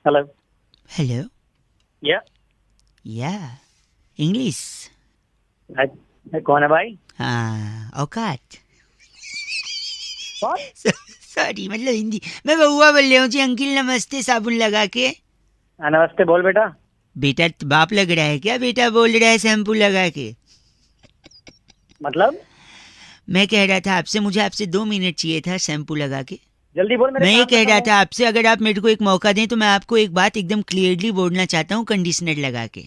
Hello. Hello. Yeah. Yeah. English. कौन है भाई? हाँ, औकात. कौन? सॉरी, मतलब हिंदी. मैं बउआ बोल रहा हूँ जी. अंकिल नमस्ते. साबुन लगा के. नमस्ते बोल बेटा. बेटा बाप लग रहा है क्या? बेटा बोल रहा है शैम्पू लगा के. मतलब मैं कह रहा था आपसे, मुझे आपसे 2 मिनट चाहिए था शैम्पू लगा के. जल्दी बोल. मेरे मैं ये काम कह खत्म रहा है. था आपसे, अगर आप मेरे को एक मौका दें तो मैं आपको एक बात एकदम क्लियरली बोलना चाहता हूँ कंडीशनर लगा के.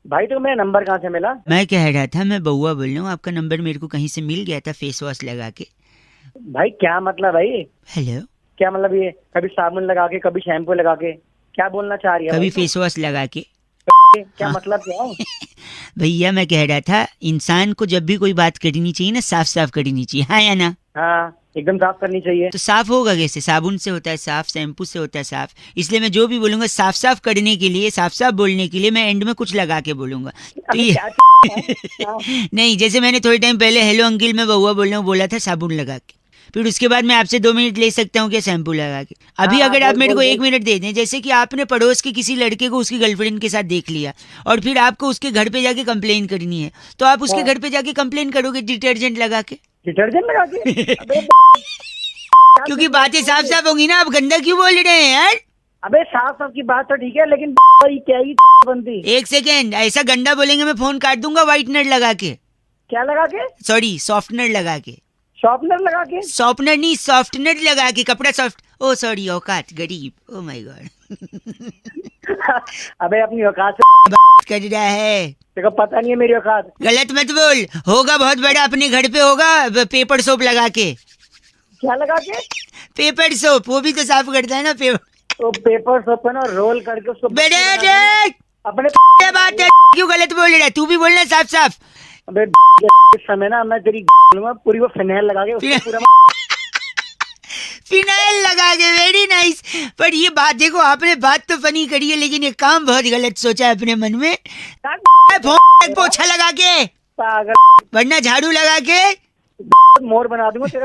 भाई तो मेरा नंबर कहाँ से मिला? मैं कह रहा था, मैं बउआ बोल रहा हूँ, आपका नंबर मेरे को कहीं से मिल गया था फेस वॉश लगा के. भाई क्या मतलब भाई? हेलो. क्या मतलब ये कभी साबुन लगा के कभी शैम्पू लगा के क्या बोलना चाह रही है? कभी भाई फेस वॉश लगा के. क्या हाँ. मतलब क्या है? भैया मैं कह रहा था, इंसान को जब भी कोई बात करनी चाहिए ना, साफ साफ करनी चाहिए. हाँ या ना? हाँ एकदम साफ करनी चाहिए. तो साफ होगा कैसे? साबुन से होता है साफ, शैम्पू से होता है साफ. इसलिए मैं जो भी बोलूंगा साफ साफ करने के लिए, साफ साफ बोलने के लिए मैं एंड में कुछ लगा के बोलूंगा. तो अबे ये क्या हाँ. नहीं, जैसे मैंने थोड़े टाइम पहले हेलो अंकिल मैं बउआ बोल रहा हूँ बोला था साबुन लगा के. फिर उसके बाद मैं आपसे 2 मिनट ले सकता हूँ क्या शैम्पू लगा के? अभी हाँ, अगर आप बोल, मेरे बोल, को बोल. 1 मिनट दे दें, जैसे कि आपने पड़ोस के किसी लड़के को उसकी गर्लफ्रेंड के साथ देख लिया और फिर आपको उसके घर पे जाके कंप्लेन करनी है, तो आप उसके हाँ. घर पे जाके कंप्लेन करोगे डिटर्जेंट लगा के? डिटर्जेंट लगा के? अबे क्योंकि बातें साफ साफ होंगी ना. आप गंदा क्यों बोल रहे हैं यार? अबे साफ साफ की बात तो ठीक है लेकिन ये क्या ही बनती? 1 सेकेंड, ऐसा गंदा बोलेंगे मैं फोन काट दूंगा. व्हाइटनर लगा के. क्या लगा के? सॉरी, सॉफ्टनर लगा के. शॉर्पनर लगा के? सॉफ्टनर नहीं, सॉफ्टनर लगा के. कपड़ा सॉफ्ट. ओ सॉरी, औकात गरीब. Oh my God. अबे अपनी औकात से कर रहा है. तेरे को पता नहीं है मेरी औकात. गलत मत बोल. होगा बहुत बड़ा, अपने घर पे होगा. पेपर सोप लगा के. क्या लगा के? पेपर सोप, वो भी तो साफ करता है ना पेपर. तो पेपर सोप ना रोल करके उसको बेटे अपने ये बात है, क्यों गलत बोल रहा है? तू भी बोलना साफ साफ. अबे इस समय ना मैं तेरी लूंगा पूरी वो फिनाइल लगा के उसको पूरा फिनाइल लगा के. Very nice. पर ये बात देखो, आपने बात तो फनी करी है लेकिन ये काम बहुत गलत सोचा है अपने मन में. फोन पोछा लगा के, पागल वरना झाड़ू लगा के. मोर बना दूंगा तेरा.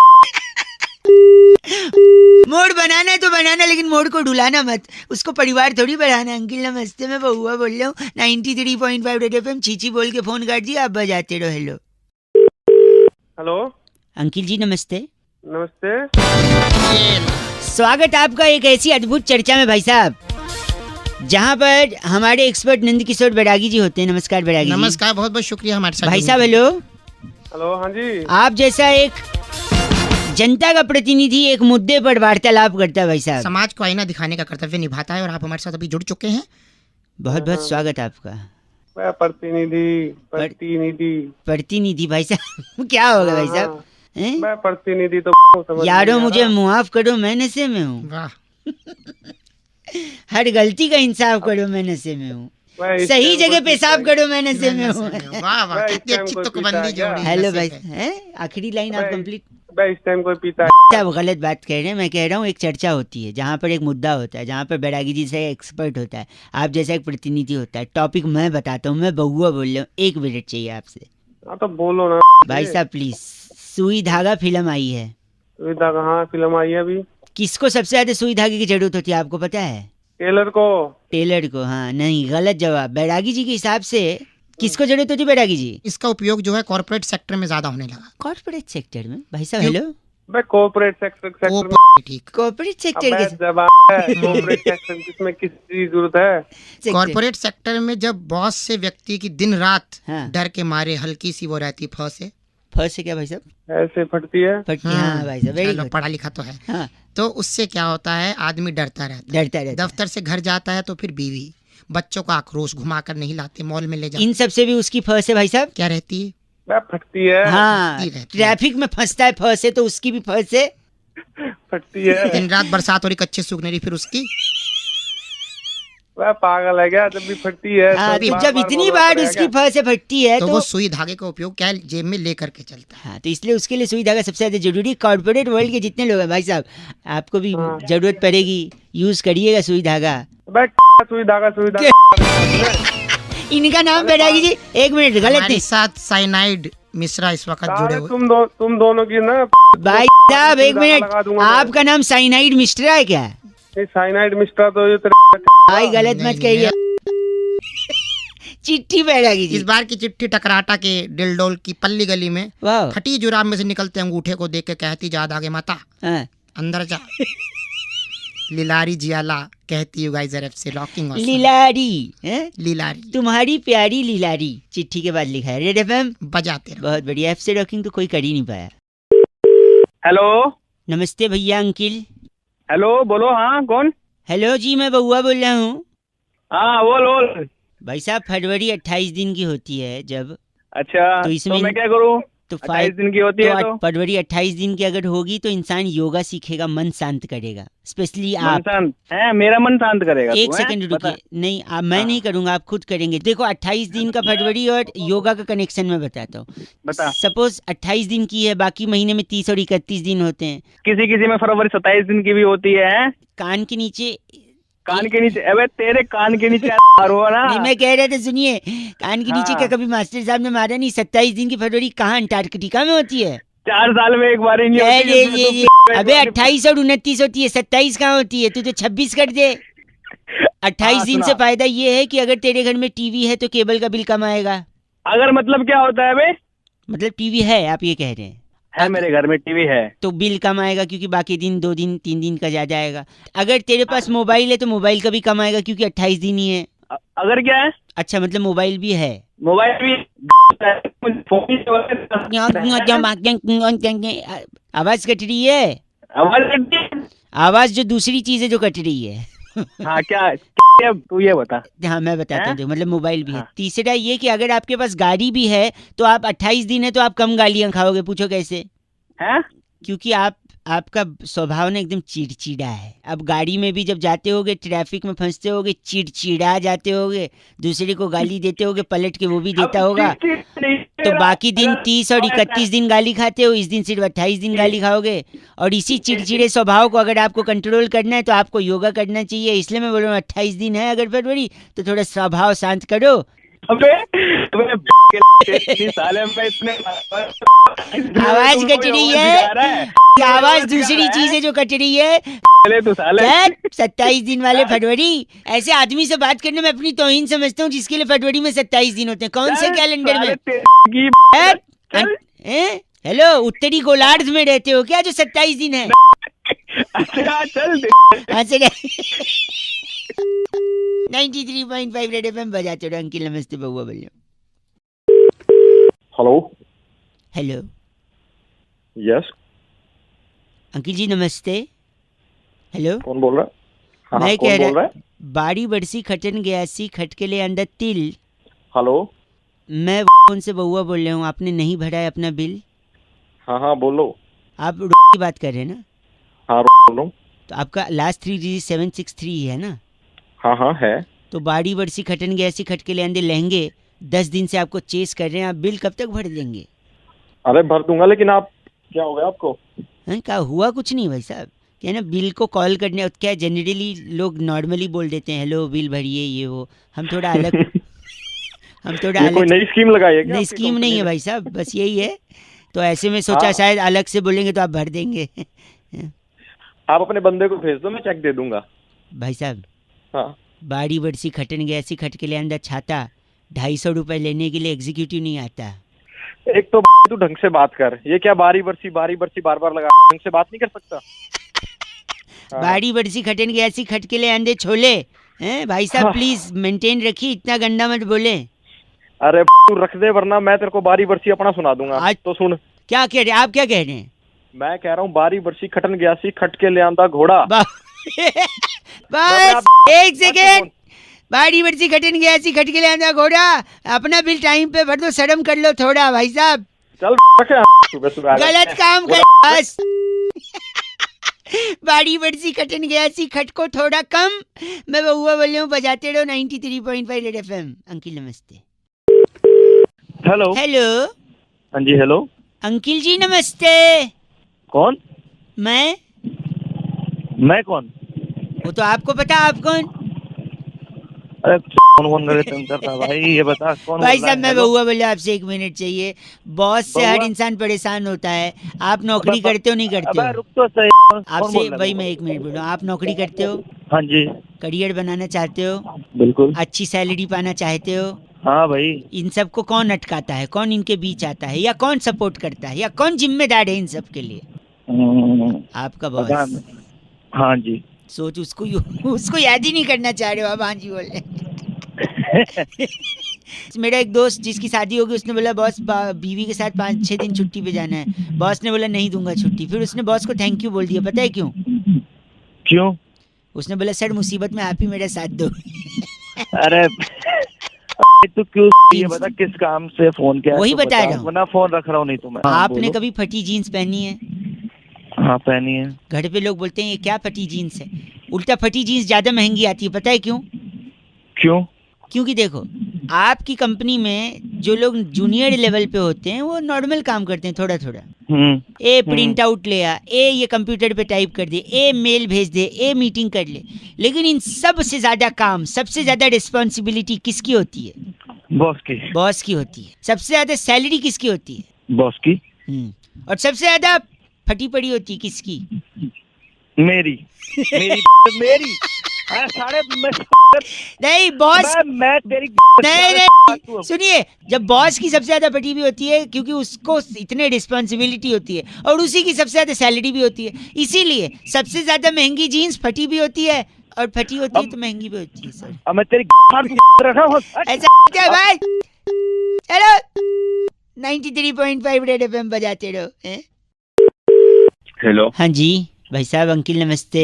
मोड़ बनाना है तो बनाना, लेकिन मोड़ को ढुलाना मत. उसको परिवार थोड़ी बढ़ाना. अंकिल नमस्ते, मैं बउआ बोल रहा हूँ 93.5 रेड एफएम. चीची बोल के फोन काट दिया. आप बजाते रहो. हेलो. हेलो. अंकिल जी नमस्ते. नमस्ते. स्वागत आपका एक ऐसी अद्भुत चर्चा में भाई साहब, जहाँ पर हमारे एक्सपर्ट नंद किशोर बैरागी जी होते हैं. नमस्कार बैरागी जी. नमस्कार, बहुत बहुत शुक्रिया हमारे साथ भाई जुड़ने साहब. के लिए। हेलो. हेलो. हाँ जी. आप जैसा एक जनता का प्रतिनिधि एक मुद्दे पर वार्तालाप करता है भाई साहब. समाज को आईना दिखाने का कर्तव्य निभाता है और आप हमारे साथ अभी जुड़ चुके हैं. बहुत बहुत स्वागत आपका. मैं प्रतिनिधि प्रतिनिधि भाई साहब. क्या होगा भाई साहब? हैं? मैं प्रतिनिधि तो समझ यारो नहीं आ मुझे रहा। मुआफ करो, मैं नशे में हूँ. वाह. हर गलती का इंसाफ करो, मैं नशे में हूँ. मैं इस सही टाइम जगह कोई पेशाब पीता करो, मैं नशे में हूँ. वाह वाह, मैं इस कितनी टाइम अच्छी कोई तुकबंदी पीता जोड़ी. हेलो नशे भाई. पे. हैं? आखिरी लाइन आप मैं- कंप्लीट. मैं इस टाइम कोई पीता है. आप गलत बात कह रहे हैं. मैं कह रहा हूँ एक चर्चा होती है जहाँ पर एक मुद्दा होता है, जहाँ पर बैरागी जी से एक्सपर्ट होता है, आप जैसा एक प्रतिनिधि होता है. टॉपिक मैं बताता हूँ. मैं बउआ बोल रहा हूँ. 1 मिनट चाहिए आपसे. हाँ तो बोलो ना भाई साहब प्लीज. सुई धागा फिल्म आई है. सुविधा कहाँ फिल्म आई है अभी? किसको सबसे ज्यादा सुई धागे की जरूरत होती है आपको पता है? टेलर को. टेलर को. हाँ नहीं, गलत जवाब. बैरागी जी के हिसाब से किसको जरूरत होती है बैरागी जी? इसका उपयोग जो है कॉर्पोरेट सेक्टर में ज्यादा होने लगा. कॉर्पोरेट सेक्टर में भाई साहब. क्यों? हेलो. मैं कॉर्पोरेट सेक्टर में. ठीक. कॉर्पोरेट सेक्टर अबे के जवाब है कॉर्पोरेट सेक्टर किसमें किसकी जरूरत है? सेक्टर. कॉर्पोरेट सेक्टर में जब बॉस से व्यक्ति की दिन रात हाँ. डर के मारे हल्की सी वो रहती फ से फर्स्ट से क्या भाई साहब? ऐसे फटती है. फटती. हाँ भाई साहब. वेरी चलो, गुड. पढ़ा लिखा तो है. हाँ, तो उससे क्या होता है, आदमी डरता रहता है. डरता रहता है. दफ्तर से घर जाता है तो फिर बीवी बच्चों का आक्रोश घुमाकर नहीं लाते, मॉल में ले जाते. इन सब से भी उसकी फर्स्ट है भाई साहब. क्या रहती है? मैं फटती है. हाँ, रहती है. ट्रैफिक में फंसता है फर्स्ट है, तो उसकी भी फर्स्ट है. फटती है. दिन रात बरसात हो रही, कच्चे सूखने रही, फिर उसकी. वह पागल है क्या? जब भी फटती है हाँ, तो तो बार जब बार इतनी बोलना बार पड़ेगा उसकी क्या? फर्स्ट से फटती है तो तो वो सुई धागे का उपयोग क्या है, जेब में ले करके चलता है. हाँ, तो इसलिए उसके लिए सुई धागा सबसे ज्यादा जरूरी. कॉर्पोरेट वर्ल्ड के जितने लोग हैं भाई साहब, आपको भी हाँ. जरूरत पड़ेगी. यूज करिएगा सुई धागा. अबे सुई धागा इनका नाम बैरागी जी. 1 मिनट. गलत हमारे नहीं साथ साइनाइड मिश्रा इस वक्त जुड़े साले हुए. तुम दोनों की ना भाई साहब. 1 लगा मिनट. दूंगा मैं। आपका नाम साइनाइड मिस्ट्रा है क्या? साइनाइड मिस्टर तो ये तेरे भाई गलत नहीं, मत कहिए। चिट्ठी बैरागी इस जी। बार की चिट्ठी टकराटा के डिलडोल की पल्ली गली में वाह। फटी जुराब में से निकलते अंगूठे को देख के कहती जाद आगे माता हाँ। अंदर जा। लिलारी जियाला कहती you guys are FC rocking awesome. लीलारी हैं? लिलारी तुम्हारी प्यारी लीलारी चिट्ठी के बाद लिखा है रेड एफएम। बजाते रहो। बहुत बढ़िया। एफ से रॉकिंग तो कोई कर ही नहीं पाया। हेलो नमस्ते भैया अंकिल। हेलो बोलो, हाँ कौन? हेलो जी मैं बउआ बोल रहा हूँ। हाँ बोल बोल। भाई साहब फरवरी 28 दिन की होती है जब, अच्छा तो इसमें मैं क्या करूँ? तो 28 दिन की होती है तो फरवरी 28 दिन की अगर होगी तो इंसान योगा सीखेगा, मन शांत करेगा। स्पेशली मन आप। शांत है, मेरा मन शांत करेगा एक तू, हैं? सेकंड बता। रुकिए। नहीं मैं हाँ। नहीं करूंगा, आप खुद करेंगे। देखो 28 दिन का फरवरी और योगा का कनेक्शन मैं बताता हूँ। बता। सपोज 28 दिन की है, बाकी महीने में 30 और 31 दिन होते हैं। किसी किसी में फरवरी 27 दिन की भी होती है। कान के नीचे। कान के नीचे? अबे तेरे कान के नीचे मारो ना। नहीं मैं कह रहा था सुनिए, कान के नीचे हाँ। क्या कभी मास्टर साहब ने मारा नहीं? 27 दिन की फरवरी कहाँ अंटार्कटिका में होती है? 4 साल में एक बार ही नहीं ये होती ये जिसमें ये तू अबे 28 और 29 होती है, 27 कहाँ होती है? तू तो 26 कर दे। 28 हाँ, दिन सुना। से फायदा ये है कि अगर तेरे घर में टीवी है तो केबल का बिल कम आएगा। अगर मतलब क्या होता है बे? मतलब टीवी है आप ये कह रहे हैं? है मेरे घर में टीवी है। तो बिल कम आएगा क्योंकि बाकी दिन 2 दिन 3 दिन का ज्यादा आएगा। अगर तेरे पास मोबाइल है तो मोबाइल का भी कम आएगा क्योंकि 28 दिन ही है। अगर क्या है? अच्छा मतलब मोबाइल भी है। मोबाइल भी फोन ही तो है। आवाज कट रही है। आवाज कटती है? आवाज जो दूसरी चीज है जो कट रही है। हाँ क्या तू ये बता। हाँ मैं बताता हूँ, मतलब मोबाइल भी है। हाँ। तीसरा ये कि अगर आपके पास गाड़ी भी है तो आप 28 दिन है तो आप कम गालियां खाओगे। पूछो कैसे? हैं? क्योंकि आपका स्वभाव ना एकदम चिड़चिड़ा है। अब गाड़ी में भी जब जाते होगे, ट्रैफिक में फंसते होगे, चिड़चिड़ा जाते होगे, दूसरे को गाली देते होगे, पलट के वो भी देता होगा। तो बाकी दिन 30 और 31 दिन गाली खाते हो, इस दिन सिर्फ 28 दिन गाली खाओगे। और इसी चिड़चिड़े स्वभाव को अगर आपको कंट्रोल करना है तो आपको योगा करना चाहिए। इसलिए मैं बोल रहा हूँ 28 दिन है अगर फरवरी तो थोड़ा स्वभाव शांत करो। अबे साले में इतने आवाज कट रही है। आवाज दूसरी चीज है जो कट रही है। तू साले 27 दिन वाले फरवरी। ऐसे आदमी से बात करने में अपनी तौहीन समझता हूँ जिसके लिए फरवरी में 27 दिन होते हैं। कौन से कैलेंडर में? हेलो उत्तरी गोलार्ध में रहते हो क्या जो 27 दिन है? अच्छा चल 93.5 रेड एफएम बजाते रहो। अंकिल नमस्ते बउआ बोलिए। हेलो। हेलो यस अंकिल जी नमस्ते। हेलो कौन बोल रहा है? हाँ, मैं कौन कह बोल रहा रहा है? बाड़ी बरसी खटन गयासी खटके ले अंदर तिल। हेलो। मैं उनसे बउआ बोल रहा हूँ, आपने नहीं भरा है अपना बिल। हाँ हाँ बोलो। आप की बात कर रहे हैं ना? हाँ बोल रहा हूँ। तो आपका लास्ट 3 डिजिट 763 है ना? हाँ हाँ है। तो बाड़ी बरसी खटन गयासी खटके ले अंदर लहंगे 10 दिन से आपको चेस कर रहे हैं। आप बिल कब तक भर देंगे? अरे भर दूंगा, लेकिन आप क्या हो गया आपको? हैं क्या हुआ? कुछ नहीं भाई साहब, क्या ना बिल को कॉल करने क्या जनरली लोग नॉर्मली बोल देते हैं हेलो बिल भरिए ये वो। हम थोड़ा अलग हम थोड़ा ये कोई अलग नई स्कीम लगाई है क्या नहीं आपकी स्कीम कंपनी नहीं है ने? भाई साहब, बस यही है। तो ऐसे में सोचा हाँ। शायद अलग से बोलेंगे तो आप भर देंगे। आप अपने बंदे को भेज दो, मैं चेक दे दूंगा। भाई साहब हाँ बाड़ी बरसी खटन गया ऐसी खट के ले अंदर छाता 250 रुपए लेने के लिए एग्जीक्यूटिव नहीं आता। एक तो तू ढंग से बात कर। ये क्या बारी बरसी बार बार लगा, ढंग से बात नहीं कर सकता? हाँ। बाड़ी बरसी खटन गया ऐसी खट के ले अंदे छोले हैं भाई साहब। हाँ। प्लीज मेंटेन रखिए, इतना गंदा मत बोले। अरे तू रख दे वरना मैं तेरे को बारी बरसी अपना सुना दूंगा। आज- तो सुन, क्या कह रहे हैं आप? क्या कह रहे हैं? मैं कह रहा हूँ बारी बरसी खटन गयासी खट के ले आंदा घोड़ा। बस एक सेकेंड। बाड़ी बरसी खटन गया ऐसी खट के ले आंदा घोड़ा। अपना बिल टाइम पे भर दो, शर्म कर लो थोड़ा भाई साहब। चल रखे सुबह सुबह गलत काम कर बस। बाड़ी बरसी खटन गया ऐसी खट को थोड़ा कम। मैं बउआ बोल रहा हूँ, बजाते रहो 93.5 रेड एफएम। अंकिल नमस्ते। हेलो। हेलो हाँ जी हेलो। अंकिल जी नमस्ते। कौन? मैं कौन? वो तो आपको पता, आप कौन? अरे कौन कर रहा भाई, ये बता कौन भाई बोल रहा साहब है? मैं हेलो? बउआ बोले आपसे 1 मिनट चाहिए। बॉस से हर बउआ? इंसान परेशान होता है। आप नौकरी अबे, करते हो नहीं करते अबे हो? रुक तो सही। कौन आपसे बोल रहा है भाई बउआ? मैं 1 मिनट बोल रहा हूँ, आप नौकरी करते हो? हाँ जी। करियर बनाना चाहते हो, बिल्कुल। अच्छी सैलरी पाना चाहते हो, हाँ भाई। इन सबको कौन अटकाता है, कौन इनके बीच आता है, या कौन सपोर्ट करता है, या कौन जिम्मेदार है इन सब के लिए? आपका पता बॉस। नहीं। हाँ जी। सोच, उसको याद ही नहीं करना चाह रहे हो आप। हाँ जी बोल रहे। मेरा एक दोस्त जिसकी शादी होगी, उसने बोला बॉस बीवी के साथ 5-6 दिन छुट्टी पे जाना है। बॉस ने बोला नहीं दूंगा छुट्टी। फिर उसने बॉस को थैंक यू बोल दिया, पता है क्यों? क्यों? उसने बोला सर मुसीबत में आप ही मेरा साथ दो। अरे तू क्यों ये बता किस काम से फोन किया? वही तो बता रहा हूँ। वरना फोन रख रहा हूँ नहीं तो मैं। हाँ, आपने बोलो। कभी फटी जीन्स पहनी है? हाँ पहनी है। घर पे लोग बोलते हैं ये क्या फटी जीन्स है। उल्टा फटी जीन्स ज्यादा महंगी आती है, पता है क्यों? क्यों? क्योंकि देखो, आपकी कंपनी में जो लोग जूनियर लेवल पे होते हैं वो नॉर्मल काम करते हैं, थोड़ा थोड़ा। ए प्रिंट आउट ले आ, ए ये कंप्यूटर पे टाइप कर दे, ए मेल भेज दे, ए मीटिंग कर ले। लेकिन इन सब से ज्यादा काम, सबसे ज्यादा रिस्पॉन्सिबिलिटी किसकी होती है? बॉस की। बॉस की होती है। सबसे ज्यादा सैलरी किसकी होती है? बॉस की। और सबसे ज्यादा फटी पड़ी होती है किसकी? मेरी। मेरी मेरी। सारे नहीं बॉस, मैं तेरी नहीं सुनिए, जब बॉस की सबसे ज्यादा फटी भी होती है क्योंकि उसको इतने रिस्पॉन्सिबिलिटी होती है, और उसी की सबसे ज्यादा सैलरी भी होती है। इसीलिए सबसे ज्यादा महंगी जीन्स फटी भी होती है, और फटी होती है तो महंगी भी होती है। सर अब मैं तेरी रखा हूँ ऐसा क्या भाई? चलो 93.5 रेड एफएम बजाते रहो। हेलो। हाँ जी भाई साहब, अंकिल नमस्ते।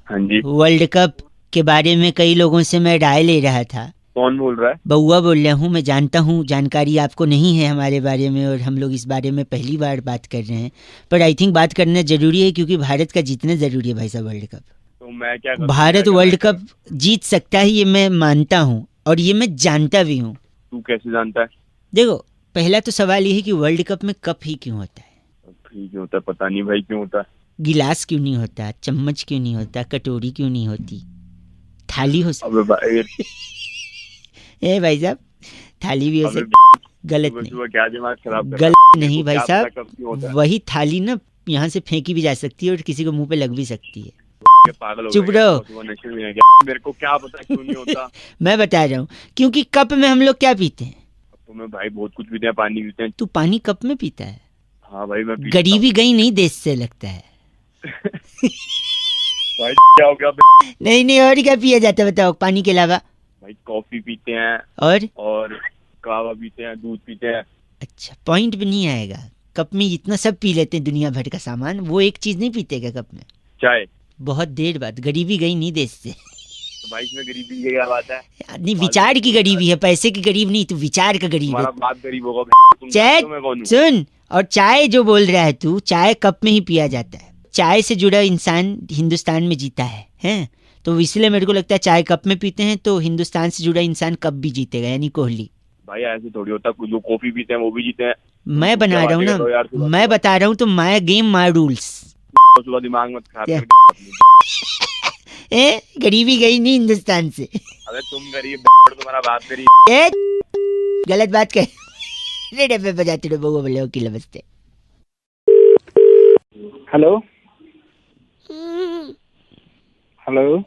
हाँ जी। वर्ल्ड कप के बारे में कई लोगों से मैं राय ले रहा था। कौन बोल रहा है? बउआ बोल रहा हूँ। मैं जानता हूँ जानकारी आपको नहीं है हमारे बारे में, और हम लोग इस बारे में पहली बार बात कर रहे हैं, पर आई थिंक बात करना जरूरी है क्योंकि भारत का जीतना जरूरी है भाई साहब वर्ल्ड कप। तो मैं क्या करूं? भारत वर्ल्ड कप जीत सकता है, ये मैं मानता हूँ और ये मैं जानता भी हूँ। तू कैसे जानता है? देखो, पहला तो सवाल ये है कि वर्ल्ड कप में कप ही क्यों होता है? क्यों होता है पता नहीं भाई, क्यों होता है? गिलास क्यों नहीं होता? चम्मच क्यों नहीं होता? कटोरी क्यों नहीं होती? थाली हो अबे भाई ए भाई साहब, थाली भी हो अबे सकती। गलत नहीं, सुबह क्या दिमाग खराब कर गलत नहीं भाई क्या साहब। पता कब क्यों होता है? वही थाली ना यहाँ से फेंकी भी जा सकती है और किसी को मुंह पे लग भी सकती है। ये पागल हो चुप गया रहो। क्या? सुबह नशे में है क्या? मेरे को क्या पता क्यों नहीं होता? मैं बता रहा हूँ, क्योंकि कप में हम लोग क्या पीते हैं? तो मैं भाई बहुत कुछ पीते हैं, पानी पीते हैं। तू पानी कप में पीता है? हाँ भाई मैं पीता गरीबी गई नहीं देश से लगता है। हूँ। भाई क्या हो गया? नहीं नहीं, और क्या पिया जाता है बताओ पानी के अलावा? भाई कॉफी पीते हैं और कहवा पीते हैं, दूध पीते हैं। अच्छा, पॉइंट भी नहीं आएगा। कप में इतना सब पी लेते हैं दुनिया भर का सामान, वो एक चीज नहीं पीते क्या कप में? चाय। बहुत देर बाद। गरीबी गई नहीं देश से। तो भाई इसमें गरीबी की क्या बात है? नहीं, विचार की गरीबी है, पैसे की गरीब नहीं, तू विचार का गरीब है। तुम्हारा बाप गरीब होगा। तुम चाय जानते हो मैं कौन हूँ? सुन, और चाय जो बोल रहा है तू, चाय कप में ही पिया जाता है। चाय से जुड़ा इंसान हिंदुस्तान में जीता है, हैं? तो इसलिए मेरे को लगता है चाय कप में पीते हैं तो हिंदुस्तान से जुड़ा इंसान कब भी जीतेगा, यानी कोहली। भाई ऐसे थोड़ी होता, जो कॉफी पीते हैं वो भी जीते हैं। मैं बना रहा हूँ ना, मैं बता रहा हूँ तो माय गेम माय रूल्स। सुबह दिमाग मत खराब क्या? कर। ए, गरीबी गई नहीं हिंदुस्तान से। अबे तुम गरीब, तुम्हारा बाप गरीब। ए, गलत बात कर। रेड पे बजाते रहो बउआ बोले ओके नमस्ते। हेलो हेलो,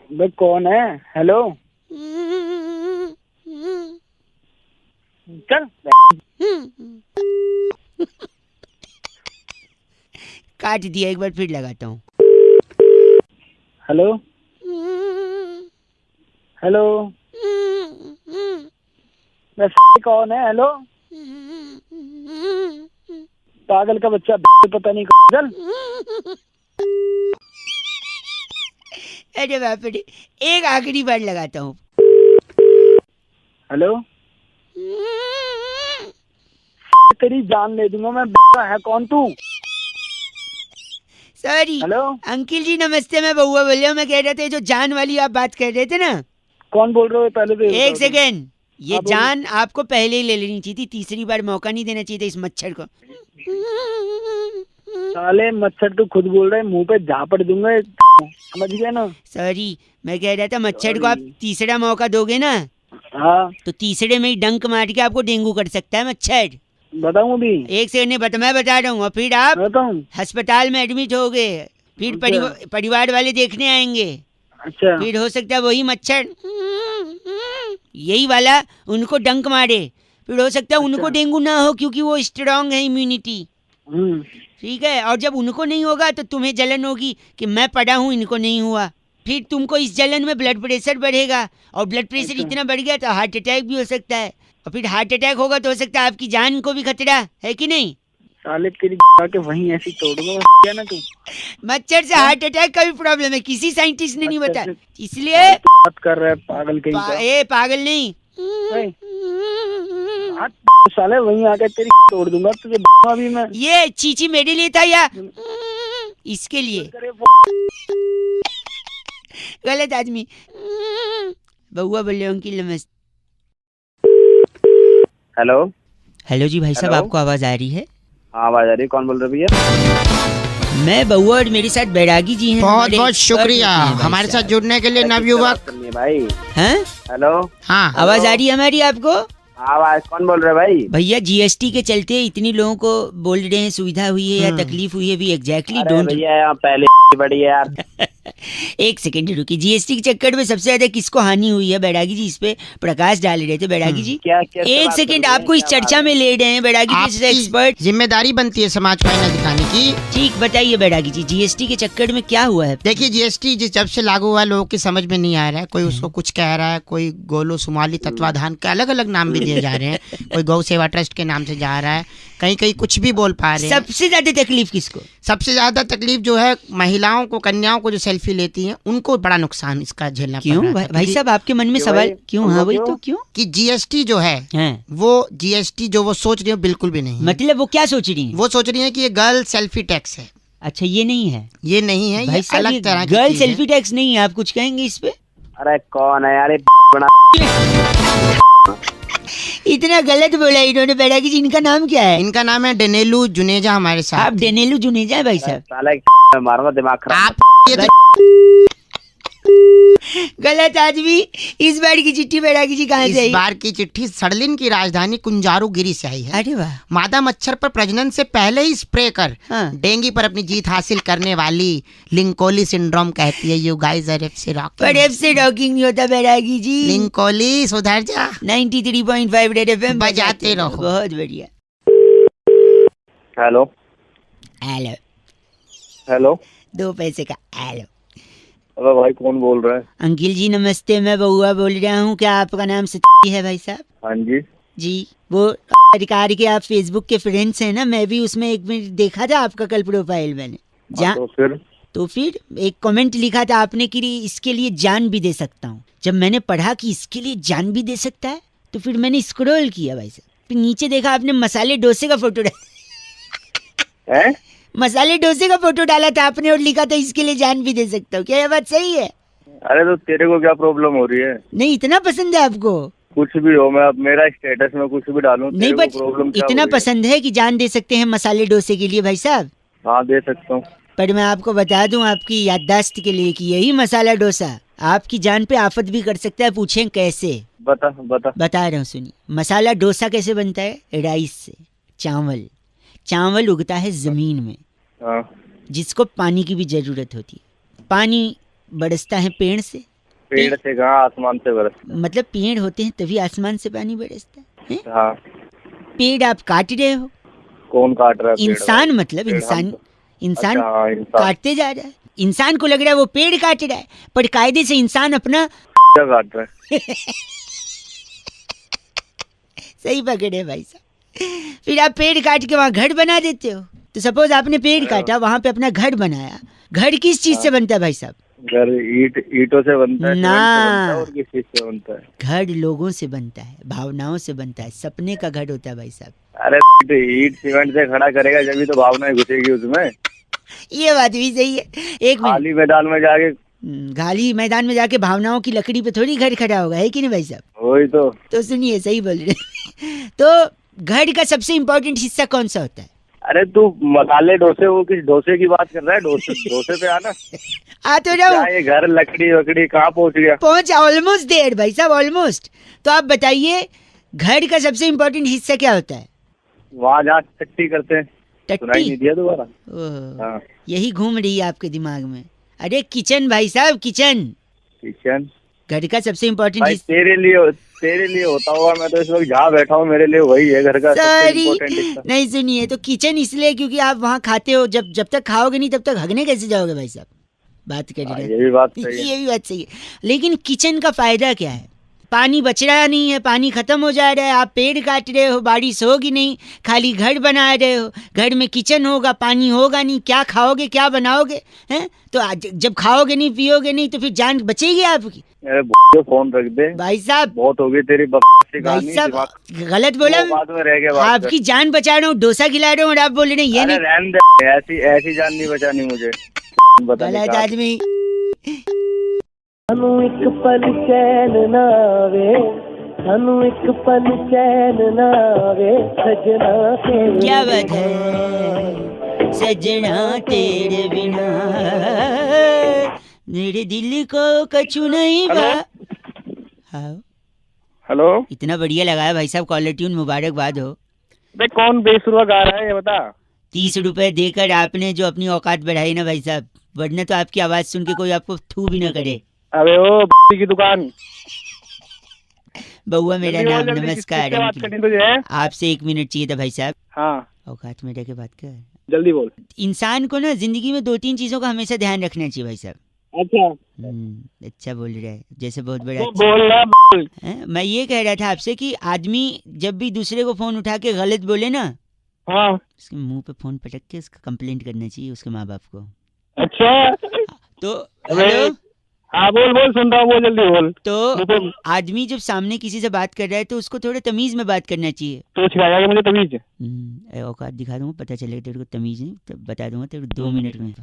भाई कौन है? हेलो चल। काट दिया, एक बार फिर लगाता हूँ। हेलो हेलो, कौन है? हेलो, पागल का बच्चा, पता नहीं चल। अरे बाप रे, एक आखिरी बार लगाता हूँ। हेलो, तेरी जान ले दूंगा मैं। है कौन तू? सॉरी। हेलो, अंकिल जी नमस्ते, मैं बउआ बोल रहा हूँ। मैं कह रहा था जो जान वाली आप बात कर रहे थे ना। कौन बोल रहे हो? पहले तो एक सेकेंड, ये हाँ, बोलो। जान आपको पहले ही ले लेनी चाहिए थी, तीसरी बार मौका नहीं देना चाहिए था इस मच्छर को। साले मच्छर तू खुद बोल रहे, मुंह पे झापड़ दूंगा, समझ गया ना? सॉरी, मैं कह रहा था मच्छर को आप तीसरा मौका दोगे ना हाँ, तो तीसरे में ही डंक मार के आपको डेंगू कर सकता है मच्छर। बताऊं अभी? एक सेकंड नहीं बता, मैं बता रहा हूँ। और फिर आप बताऊं? अस्पताल में एडमिट हो गए, फिर परिवार वाले देखने आएंगे, अच्छा फिर हो सकता है वही मच्छर यही वाला उनको डंक मारे, फिर हो सकता है उनको डेंगू ना हो क्योंकि वो स्ट्रांग है इम्यूनिटी। ठीक है, और जब उनको नहीं होगा तो तुम्हें जलन होगी कि मैं पड़ा हूँ इनको नहीं हुआ, फिर तुमको इस जलन में ब्लड प्रेशर बढ़ेगा, और ब्लड प्रेशर इतना बढ़ गया तो हार्ट अटैक भी हो सकता है, और फिर हार्ट अटैक होगा तो हो सकता है आपकी जान को भी खतरा है कि नहीं। साले तेरी के वहीं ऐसी तोड़ूंगा क्या ना तू। मच्छर से हार्ट अटैक का भी प्रॉब्लम है, किसी साइंटिस्ट ने नहीं बताया, इसलिए बात कर रहा है पागल कहीं का। ए पागल नहीं, साले वहीं आके तेरी तोड़ दूंगा तुझे अभी मैं। ये चीची मेरे लिए था या इसके लिए? गलत आदमी। बउआ बोले अंकिल नमस्ते। हेलो हेलो जी भाई साहब, हेलो। आपको आवाज आ रही है? हाँ आवाज आ रही है, कौन बोल रहे भैया? मैं बउआ और मेरे साथ बैरागी जी हैं। बहुत हमारे बहुत expert शुक्रिया होते हैं भाई हमारे साथ साहब। जुड़ने के लिए नवयुवक। भाई हैं? हेलो, हाँ आवाज आ रही है हमारी आपको? आवाज कौन बोल रहे भाई? भैया जीएसटी के चलते इतनी लोगों को बोल रहे हैं सुविधा हुई है या तकलीफ हुई है, भी एग्जैक्टली अरे डोंट। भैया यहाँ पहले बड़ी है यार। एक सेकंड रुकी, जीएसटी के चक्कर में सबसे ज्यादा किसको हानि हुई है बैरागी जी? इस पे प्रकाश डाल रहे थे बैरागी जी। क्या क्या एक सेकंड, आपको इस चर्चा में ले रहे हैं बैरागी जी जैसे एक्सपर्ट। आपकी जिम्मेदारी बनती है समाज को आईना दिखाने की। ठीक, बताइए बैरागी जी, जीएसटी के चक्कर में क्या हुआ है? देखिए जीएसटी जब से लागू हुआ है लोगों की समझ में नहीं आ रहा है, कोई उसको कुछ कह रहा है, कोई गोलो सुमाली तत्वाधान के अलग अलग नाम भी दिए जा रहे हैं, कोई गौ सेवा ट्रस्ट के नाम से जा रहा है, कहीं कहीं कुछ भी बोल पा रहे हैं। सबसे ज्यादा तकलीफ किसको? सबसे ज्यादा तकलीफ जो है महिलाओं को, कन्याओं को जो सेल्फी लेती हैं उनको बड़ा नुकसान इसका झेलना पड़ क्यों रहा है। भाई साहब, आपके मन में क्यों सवाल भाई? क्यों? हाँ वही तो, क्यों कि जीएसटी जो है हैं? वो जीएसटी जो वो सोच रही है बिल्कुल भी नहीं है। मतलब वो क्या सोच रही है? वो सोच रही है कि ये गर्ल सेल्फी टैक्स है। अच्छा ये नहीं है ये नहीं है, भाई ये साहब, अलग ये तरह की गर्ल चीज़ है। सेल्फी टैक्स नहीं है, आप कुछ कहेंगे इस पे? अरे कौन है यार ये बना? इतना गलत बोला इन्होंने बैरागी जी। इनका नाम क्या है? इनका नाम है डेनेलू जुनेजा हमारे साथ। आप डेनेलू जुनेजा है भाई साहब? साला मारूंगा दिमाग खराब। आप ये तो गलत आदमी। इस बार की चिट्ठी बैरागी जी कहाँ से इस आई? बार की चिट्ठी सड़लिन की राजधानी कुंजारुगिरी से आई है। अरे वाह। मादा मच्छर पर प्रजनन से पहले ही स्प्रे कर हाँ। डेंगू पर अपनी जीत हासिल करने वाली लिंकोली सिंड्रोम कहती है यू गाइस आर एफ से पर रॉकिंग। एफ से रॉकिंग नहीं होता बैरागी जी। लिंकोली सुधर जा। 93.5 रेड एफएम बजाते रहो। बहुत बढ़िया। हेलो हेलो, हेलो, 2 पैसे का हेलो। अरे भाई कौन बोल रहा है? अंकिल जी नमस्ते, मैं बउआ बोल रहा हूँ। क्या आपका नाम सती है भाई साहब? हाँ जी। जी, वो अधिकार के आप फेसबुक के फ्रेंड्स हैं ना? मैं भी उसमें एक मिनट देखा था आपका कल प्रोफाइल मैंने। तो फिर एक कमेंट लिखा था आपने कि इसके लिए जान भी दे सकता हूँ। जब मैंने पढ़ा कि इसके लिए जान भी दे सकता है तो फिर मैंने स्क्रॉल किया भाई साहब, फिर नीचे देखा आपने मसाले डोसे का फोटो हैं? मसाले डोसे का फोटो डाला था आपने और लिखा था इसके लिए जान भी दे सकता हूँ। क्या ये बात सही है? अरे तो तेरे को क्या प्रॉब्लम हो रही है? नहीं, इतना पसंद है आपको? कुछ भी हो, मैं अब मेरा स्टेटस में कुछ भी डालूं, नहीं, तेरे को बट प्रॉब्लम क्या इतना हो रही है? पसंद है कि जान दे सकते हैं मसाले डोसे के लिए भाई साहब। हाँ दे सकता हूँ। पर मैं आपको बता दूं आपकी याददाश्त के लिए कि यही मसाला डोसा आपकी जान पे आफत भी कर सकता है। पूछें कैसे? बता बता रहा हूँ, सुनिए। मसाला डोसा कैसे बनता है? राइस से। चावल उगता है जमीन में, हाँ। जिसको पानी की भी जरूरत होती है। पानी बरसता है पेड़ से। पेड़ से कहाँ, आसमान से बरस। मतलब पेड़ होते हैं तभी आसमान से पानी बरसता है? हाँ। पेड़ आप काट रहे हो। कौन काट रहा है पेड़? इंसान, मतलब पेड़ इंसान हम- इंसान अच्छा, हाँ, इंसान काटते जा रहा है। इंसान को लग रहा है वो पेड़ काट रहा है, पर कायदे से इंसान अपना क्या काट रहा है? सही पकड़े भाई साहब। फिर आप पेड़ काट के वहाँ घर बना देते हो। तो सपोज आपने पेड़ काटा, वहाँ पे अपना घर बनाया। घर किस चीज से बनता है भाई साहब? घर ईटों से बनता है, ना। सीमेंट से बनता है, और किस चीज से बनता है? घर लोगों से बनता है, भावनाओं से बनता है, सपने का घर होता है भाई साहब। अरे तो ईट सीमेंट से खड़ा करेगा जब तो भावनाएं घुसेगी उसमें। ये बात भी सही है। एक मिनट, खाली मैदान में जाके खाली मैदान में जाके भावनाओं की लकड़ी पे थोड़ी घर खड़ा होगा, है कि नहीं भाई साहब? वही तो सुनिए, सही बोल रहे। तो घर का सबसे इम्पोर्टेंट हिस्सा कौन सा होता है? अरे तू मसाले डोसे, वो किस डोसे की बात कर रहा है? डोसे पे आना। आ तो जाओ। क्या ये घर लकड़ी वकड़ी कहाँ पहुँच गया? पहुंचा, ऑलमोस्ट देर भाई साहब, ऑलमोस्ट। तो आप बताइए घर का सबसे इम्पोर्टेंट हिस्सा क्या होता है? वहाँ जहाँ चट्टी करते हैं। सुनाई टट्टी नहीं दिया दोबारा? ओह, हाँ यही घूम रही है आपके दिमाग में। अरे किचन भाई साहब, किचन किचन। घर का सबसे इम्पोर्टेंट भाई चीज। तेरे लिए होता होगा, मैं तो इस वक्त जहाँ बैठा हूँ मेरे लिए वही है घर का सबसे सॉरी इम्पोर्टेंट हिस्सा। नहीं सुनिए, तो किचन इसलिए क्योंकि आप वहाँ खाते हो, जब तक खाओगे नहीं तब तक हगने कैसे जाओगे भाई साहब? बात कर हाँ, रहे ये भी बात सही है। ये भी बात सही है, लेकिन किचन का फायदा क्या है? पानी बच रहा नहीं है, पानी खत्म हो जा रहा है, आप पेड़ काट रहे हो, बारिश होगी नहीं, खाली घर बना रहे हो, घर में किचन होगा, पानी होगा नहीं, क्या खाओगे, क्या बनाओगे? हैं? तो जब खाओगे नहीं, पियोगे नहीं, तो फिर जान बचेगी आपकी? अरे फोन रख दे भाई साहब, बहुत हो गई तेरी बकवासी भाई कहानी। साहब गलत बोला, वो बाद में रह गया बात आपकी जान बचा रहा हूँ, डोसा खिला रहा हूँ और आप बोल रहे हैं ये अरे नहीं। रहने दे, ऐसी जान नहीं बचानी मुझे। बता नहीं गलत कहा। आदमी। सानू एक पल चैन ना आवे, सानू एक पल चैन ना आवे, सजना तेरे क्या बात है, सजना तेरे बिना मेरे दिल को कछु नहीं बा। हाँ, हेलो, इतना बढ़िया लगा है भाई साहब, कॉलर ट्यून, मुबारकबाद हो। बे कौन बेसुरा गा रहा है ये बता। 30 रुपए देकर आपने जो अपनी औकात बढ़ाई ना भाई साहब, वरना तो आपकी आवाज सुन के कोई आपको थू भी ना करे। अबे ओ की दुकान, बउआ मेरा जल्दी बोल, नाम, जल्दी, नमस्कार। किससे बात करनी तुझे? आपसे 1 मिनट चाहिए था भाई साहब, हाँ औकात में रह के बात कर। जल्दी बोल। इंसान को ना जिंदगी में 2-3 चीजों का हमेशा ध्यान रखना चाहिए भाई साहब। अच्छा अच्छा बोल रहा है, जैसे बहुत बड़ा तू अच्छा। बोल रहा बोल। हैं? मैं ये कह रहा था आपसे कि आदमी जब भी दूसरे को फोन उठा के गलत बोले ना, हाँ उसके मुंह पे फोन पटक के उसका कंप्लेंट करना चाहिए उसके माँ बाप को। अच्छा तो अबे, हेलो, हाँ बोल बोल, सुन रहा हूँ, बोल जल्दी बोल। तो बोल। आदमी जब सामने किसी से बात कर रहा है तो उसको थोड़ा तमीज में बात करना चाहिए। तू सिखाया क्या मुझे तमीज? औकात दिखा दूंगा, पता चलेगा तेरे को तमीज नहीं, तो बता दूंगा तेरे को 2 मिनट में।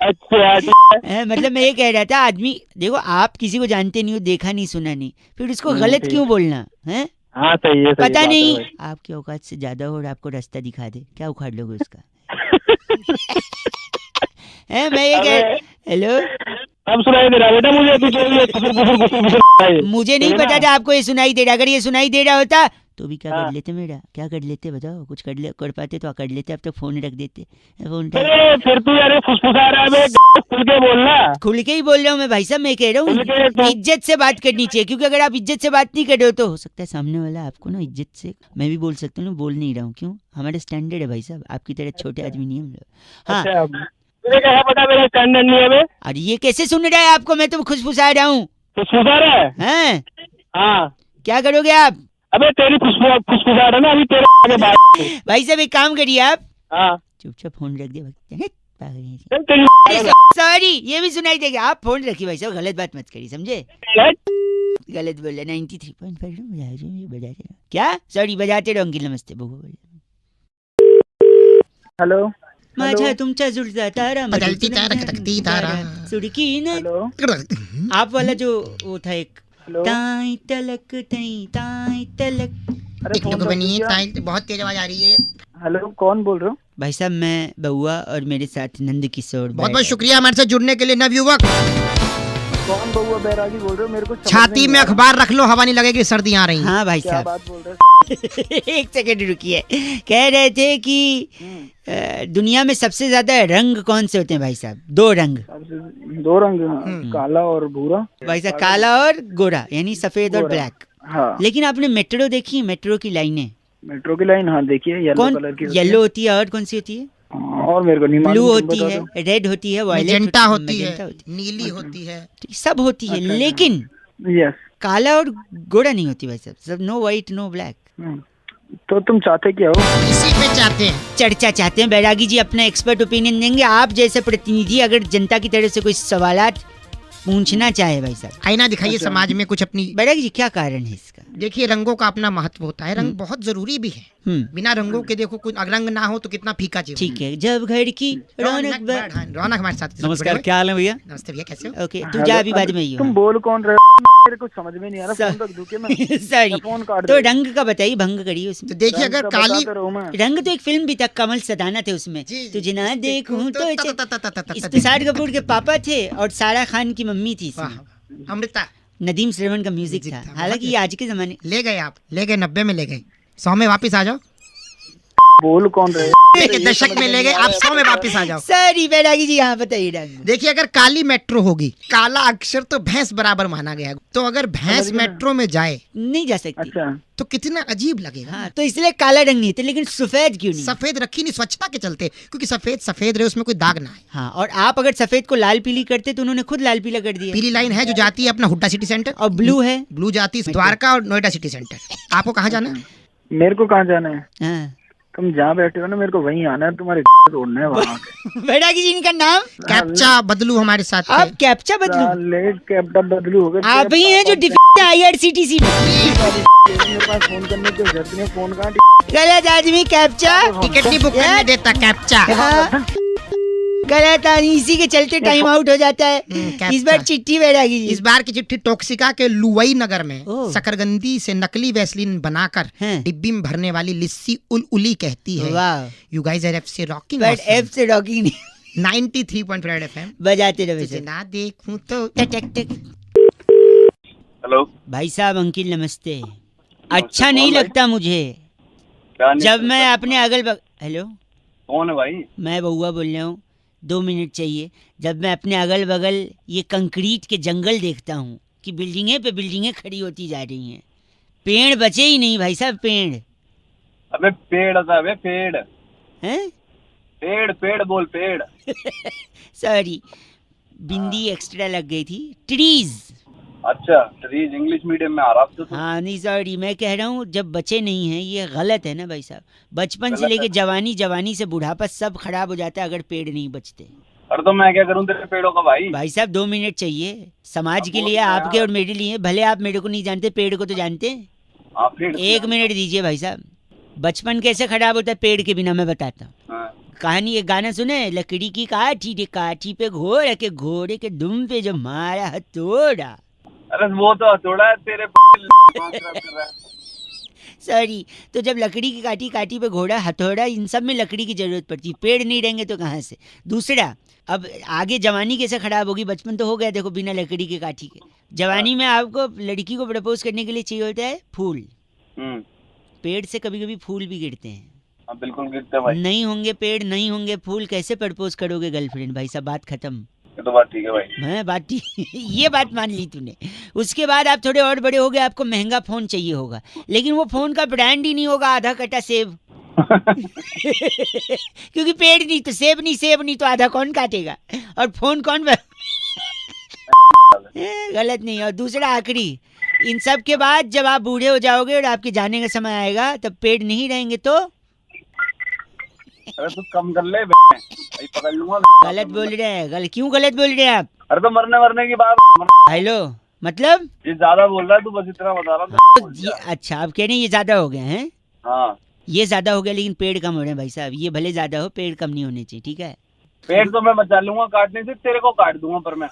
अच्छा मतलब मैं ये कह रहा था, आदमी देखो, आप किसी को जानते नहीं हो, देखा नहीं सुना नहीं, फिर उसको गलत ठीक। क्यों बोलना है? हाँ सही है, सही पता बात है नहीं भाई। आपकी औकात से ज्यादा हो और आपको रास्ता दिखा दे, क्या उखाड़ लोगे उसका? है मैं ये कह, हेलो, अब सुनाई दे रहा है बेटा मुझे, तू जो ये घुसर मुझे नहीं पता था आपको ये सुनाई दे रहा। अगर ये सुनाई दे रहा होता तो भी क्या हाँ। कर लेते मेरा, क्या कर लेते बताओ? कुछ कर पाते तो कर लेते, अब तक फोन रख देते। फोन अरे फिर तू यार फुसफुसा रहा है बे, खुल के बोलना। खुल के ही बोल रहा हूँ मैं भाई साहब, मैं कह रहा खुल के हूँ तो- इज्जत से बात करनी चाहिए, क्योंकि अगर आप इज्जत से बात नहीं कर रहे हो तो हो सकता है सामने वाला आपको ना इज्जत से, मैं भी बोल सकता हूँ, बोल नहीं रहा हूँ, क्यों? हमारा स्टैंडर्ड है भाई साहब, आपकी तरह छोटे आदमी नहीं हम लोग। हाँ, अच्छा तुझे क्या पता मेरा स्टैंडर्ड नहीं है बे? और ये कैसे सुन रहा है आपको? मैं तो खुशफुसा रहा हूँ। फुसफुसा रहा है? हैं? हाँ क्या करोगे आप? अबे तेरी फुसफुसा रहा है ना अभी तेरे आगे बात। भाई साहब एक काम करिए आप, हाँ चुपचाप फोन रख दिया। चल तेरी सॉरी, ये भी सुनाई देगा। आप फोन रखिए भाई साहब, गलत बात मत करिए, समझे? गलत बोल रहे। 93.5 बजा रहे हो क्या? सॉरी, बजाते रहो अंकिल, नमस्ते। हेलो माझा तुमचा जुळता तारा, बदलती तारा, खटकती तारा। सुड़की न। हेलो आप वाला जो वो था एक, हेलो। ताई तलक ताई तलक। अरे एक फोन लोग रख बनिए, दिया। बहुत तेज आवाज आ रही है। हेलो, कौन बोल रहे हो? भाई साहब मैं बउआ और मेरे साथ नंद किशोर। बहुत बहुत शुक्रिया हमारे साथ जुड़ने के लिए नवयुवक। कौन बउआ बैरागी बोल रहे हो? मेरे को समझ छाती नहीं में आ रहा। अखबार रख लो, हवा नहीं लगेगी, सर्दी आ रही है। हाँ भाई क्या साहब, बात बोल रहे हो? एक सेकंड रुकिए। कह रहे थे कि दुनिया में सबसे ज्यादा रंग कौन से होते हैं भाई साहब? 2 रंग। सबसे 2 रंग, काला और भूरा। भाई साहब काला और गोरा, यानी सफेद और गोरा। ब्लैक। हाँ, लेकिन आपने मेट्रो देखी? मेट्रो की लाइनें मेट्रो की लाइन, हाँ देखिए, येलो कौन? कलर की होती है। येलो होती है, और कौन सी होती है? और मेरे को नहीं ब्लू मालूम, तुम होती बता है, दो। रेड होती है, वायलेट मैजेंटा होती मैजेंटा है, नीली होती है। सब होती है, अच्छा, लेकिन यस। काला और गोरा नहीं होती भाई साहब। सब नो व्हाइट नो ब्लैक। तो तुम चाहते क्या हो? इसी पे चाहते हैं। चर्चा चाहते हैं। बैरागी जी अपना एक्सपर्ट ओपिनियन देंगे। आप जैसे प्रतिनिधि अगर जनता की तरफ से कोई सवालात पूछना चाहे भाई साहब, आईना दिखाइए अच्छा। समाज में कुछ अपनी। बैरागी जी क्या कारण है इसका? देखिए रंगों का अपना महत्व होता है, रंग बहुत जरूरी भी है। बिना रंगों के देखो कुछ रंग ना हो तो कितना फीका जीवन। ठीक है, जब घर की रौनक रौनक हमारे साथ। नमस्कार, क्या हाल है भैया? नमस्ते भैया, कैसे हो? ओके, तू जा अभी बाद में ही तुम बोल कौन रहे हो? मेरे कुछ समझ में नहीं आ रहा। सर- फोन रख दूं क्या मैं? सॉरी। या फोन काट तो दे? रंग का बताइए, भंग करिए उसमें। तो देखिए अगर काली रंग तो एक फिल्म भी था, कमल सदाना थे उसमें। जी, तुझे ना देखूं तो तो इस्तिसार कपूर के पापा थे और सारा खान की मम्मी थी इसमें। अमृता नदीम श्रवण का म्यूजिक था। था, हालांकि ये आज के जमाने। ले गए, आप ले गए, 90 में ले गए। 100 में वापस आ जाओ। बोल कौन रहे? के दशक में ले गए, आप 100 में वापस आ जाओ। सॉरी बैरागी जी, यहाँ बताइए डॉक्टर। देखिए, अगर काली मेट्रो होगी, काला अक्षर तो भैंस बराबर माना गया है, तो अगर भैंस मेट्रो में जाए नहीं जा सकती। अच्छा, तो कितना अजीब लगेगा। हाँ, तो इसलिए काला रंग नहीं थे, लेकिन सफेद क्यों नहीं? सफेद रखी नहीं स्वच्छता के चलते, क्योंकि सफेद सफेद रहे, उसमें कोई दाग ना आए। हाँ, और आप अगर सफेद को लाल पीली करते तो उन्होंने खुद लाल पीला कर दिया। पीली लाइन है जो जाती है अपना हुड्डा सिटी सेंटर, और ब्लू है, ब्लू जाती है द्वारका और नोएडा सिटी सेंटर। आपको कहाँ जाना है? मेरे को कहाँ जाना है? हाँ। तुम जहाँ बैठे हो ना, मेरे को वहीं आना है, तुम्हारे तोड़ना है वहाँ। बैरागी जी इनका नाम? कैप्चा बदलू हमारे साथ थे। आप कैप्चा बदलू? लेट कैप्टा बदलू हो गए। आप ही हैं जो IRCTC में। मेरे पास फोन करने की जरूरत नहीं, फोन कहाँ? गलत आदमी कैप्चा। टिकट नहीं बुक करने देता कैप्चा। हाँ। गलत आदमी, इसी के चलते टाइम आउट हो जाता है। कैप्चा। इस बार चिट्ठी बैरागी जी। इस बार की चिट्ठी टॉक्सिका के लुवई नगर में ओह। शकरगंदी से नकली वैसलीन बनाकर हैं। डिब्बी में भरने वाली लिस्सी उली कहती है। वाह, you guys are FC rocking but F से रॉकिंग नहीं। 93.5 FM। बजाते रहे तुझे ना देखूं तो टक टक। हेलो, भाई साहब अंकिल नमस्ते। अच्छा नहीं लगता मुझे क्या नहीं जब मैं अपने अगल बगल। हेलो, कौन है भाई? मैं बउआ बोल रहा हूँ, 2 मिनट चाहिए। जब मैं अपने अगल बगल ये कंक्रीट के जंगल देखता हूँ कि बिल्डिंगें पे बिल्डिंगें खड़ी होती जा रही हैं, पेड़ बचे ही नहीं भाई साहब, पेड़ अबे पेड़ था, अबे पेड़ हैं। पेड़ पेड़ बोल पेड़। सॉरी, बिंदी एक्स्ट्रा लग गई थी। ट्रीज। अच्छा, ट्रीज इंग्लिश मीडियम में आ रहा था तो। हाँ नहीं सॉरी, मैं कह रहा हूँ जब बचे नहीं हैं, ये गलत है ना भाई साहब। बचपन से गलत लेके है। जवानी, जवानी से बुढ़ापा सब खराब हो जाता है अगर पेड़ नहीं बचते। अरे तो मैं क्या करूं तेरे पेड़ों का भाई? भाई साहब 2 मिनट चाहिए समाज के बोल लिए, ना आपके यार। और मेरे लिए। भले आप मेरे को नहीं जानते, पेड़ को तो जानते हैं। हाँ, पेड़ 1 मिनट दीजिए भाई साहब। बचपन कैसे खराब होता है पेड़ के बिना, मैं बताता हूँ। हाँ। कहानी, एक गाना सुने, लकड़ी की काठी रे काठी पे घोड़ा के, घोड़े के दुम पे जो मारा हथौड़ा। अरे वो तो हथौड़ा है तेरे। सॉरी, तो जब लकड़ी की काठी, काठी पे घोड़ा, हथौड़ा, इन सब में लकड़ी की जरूरत पड़ती है। पेड़ नहीं रहेंगे तो कहाँ से? दूसरा, अब आगे जवानी कैसे खराब होगी? बचपन तो हो गया देखो बिना लकड़ी के काठी के। जवानी में आपको लड़की को प्रपोज करने के लिए चाहिए होता है फूल। पेड़ से कभी कभी फूल भी गिरते हैं। हाँ, बिल्कुल गिरते भाई। नहीं होंगे पेड़, नहीं होंगे फूल, कैसे प्रपोज करोगे गर्लफ्रेंड? भाई साहब बात खत्म। ये तो बात ठीक है भाई। मैं बात ये बात मान ली तूने। उसके बाद आप थोड़े और बड़े हो गए, आपको महंगा फोन चाहिए होगा, लेकिन वो फोन का ब्रांड ही नहीं होगा आधा कटा सेब। क्योंकि पेड़ नहीं तो सेब नहीं, सेब नहीं तो आधा कौन काटेगा, और फोन कौन गलत नहीं। और दूसरा आखिरी, इन सब के बाद जब आप बूढ़े हो जाओगे और आपके जाने का समय आएगा, तब पेड़ नहीं रहेंगे तो अरे तू कम कर ले भाई, पकड़ लूंगा। गलत बोल रहे हैं। क्यों गलत बोल रहे हैं आप? अरे तो मरने मरने की बात। हेलो, मतलब ये ज्यादा बोल रहा है तू, बस इतना बता रहा तो अच्छा आप कह रहे हैं ये ज्यादा हो गए हैं? हाँ, ये ज्यादा हो गया, लेकिन पेड़ कम हो रहे हैं भाई साहब। ये भले ज्यादा हो, पेड़ कम नहीं होने चाहिए, ठीक है? पेड़ तो मैं बचा लूंगा काटने से, तेरे को काट दूंगा पर मैं।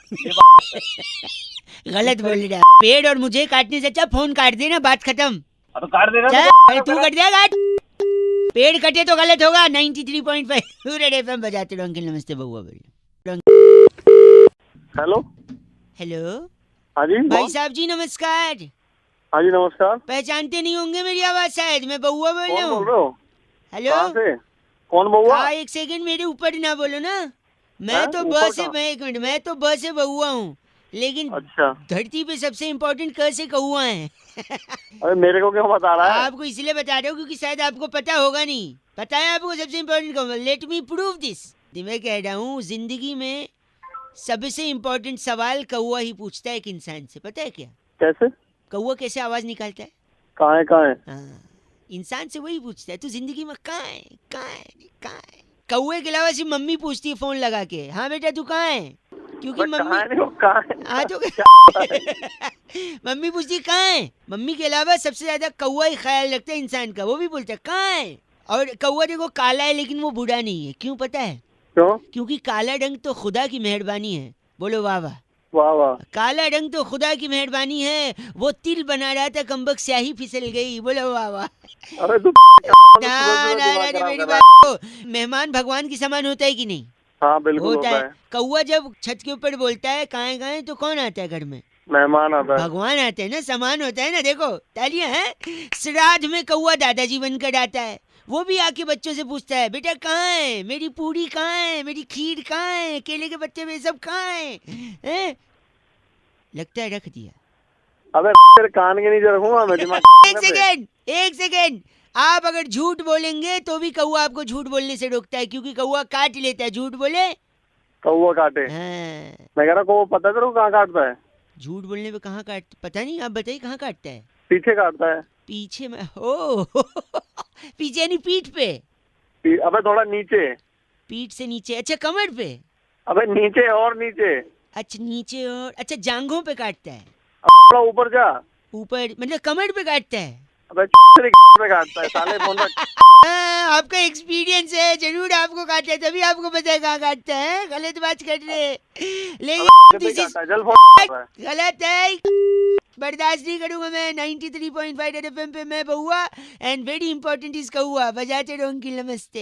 गलत बोल रहे हैं। पेड़ और मुझे काटने से अच्छा फोन काट देना, बात खत्म। तो काट देना। चल, तू कट दिया काट। पेड़ कटे तो गलत होगा। 93.5 रेड FM बजाते रहो। अंकल नमस्ते, बउआ बोल। हेलो। हेलो हाँ जी भाई साहब जी, नमस्कार। हाँ जी नमस्कार। पहचानते नहीं होंगे मेरी आवाज शायद, मैं बउआ बोल रहा कौन बोल हूँ। रहे हो? हेलो, कहाँ से? कौन बउआ? हाँ 1 सेकंड मेरे ऊपर ना बोलो ना। मैं हैं? तो ऊपर बस कहाँ? मैं 1 मिनट, मैं तो बस से बउआ हूँ, लेकिन अच्छा, धरती पे सबसे इम्पोर्टेंट क से कौआ है। अरे मेरे को क्यों बता रहा है? आपको इसलिए बता रहा हूँ क्योंकि शायद आपको पता होगा नहीं। पता है आपको सबसे इम्पोर्टेंट कौआ? Let me prove this. मैं कह रहा हूँ जिंदगी में सबसे इम्पोर्टेंट सवाल कौआ ही पूछता है एक इंसान से, पता है क्या? कैसे? कौआ कैसे आवाज निकालता है? कहाँ है कहाँ है? हाँ, इंसान से वही पूछता है, तू जिंदगी में कहाँ है, कहाँ है, कहाँ है? कौए के अलावा सिर्फ मम्मी पूछती है फोन लगा के, हाँ बेटा तू कहाँ है? क्योंकि मम्मी हाँ तो मम्मी पूछती है कहाँ है। मम्मी के अलावा सबसे ज्यादा कौआ ही ख्याल रखता है इंसान का, वो भी बोलता है कहाँ है। और कौआ देखो काला है लेकिन वो बूढ़ा नहीं है, क्यों पता है? क्यों? क्योंकि काला रंग तो खुदा की मेहरबानी है। बोलो वाह वाह। वाह वाह। काला रंग तो खुदा की मेहरबानी है। वो तिल बना रहा था, कमबक स्याही फिसल गई। बोलो वाह वाह। अरे तू ना मेरी बात, मेहमान भगवान की समान होता है कि नहीं? हाँ बिल्कुल होता है। कौआ जब छत के ऊपर बोलता है कहाँ है तो कौन आता है घर में? मेहमान आता है। भगवान आते हैं ना, सामान होता है ना। देखो तालियां हैं। श्राद्ध में कौआ दादाजी बनकर आता है, वो भी आके बच्चों से पूछता है बेटा कहाँ है, मेरी पूरी कहाँ है, मेरी खीर कहाँ है, केले के पत्ते में सब कहाँ है, हैं? लगता है रख दिया। अबे तेरे कान के नीचे रखूंगा मैं दिमाग एक सेकेंड, एक सेकेंड। आप अगर झूठ बोलेंगे तो भी कौआ आपको झूठ बोलने से रोकता है, क्योंकि कौआ काट लेता है। झूठ बोले कौवा काटे। हाँ। मैं कह रहा कौवा पता है तेरे को कहाँ काटता है? झूठ बोलने पे कहाँ काट, पता नहीं, आप बताइए कहाँ काटता है। पीछे काटता है। पीछे में? ओ पीछे नहीं, पीठ पे। अबे थोड़ा नीचे। पीठ से नीचे? अच्छा कमर पे? अबे नीचे और नीचे। अच्छा नीचे और, अच्छा जांघों पे काटता है? थोड़ा ऊपर जा। ऊपर मतलब कमर पे काटता है? अबे तेरे पे काटता है साले, फोन रख। हाँ, आपका एक्सपीरियंस है, जरूर आपको काटता है, तभी आपको पता है कहाँ काटता है। गलत बात कर रहे, लेकिन this is जल फोन गलत है, बर्दाश्त नहीं करूंगा मैं। 93.5 रेड एफएम पे मैं बहुआ, एंड वेरी इंपॉर्टेंट इज कौआ। बजाते रहो अंकिल, नमस्ते।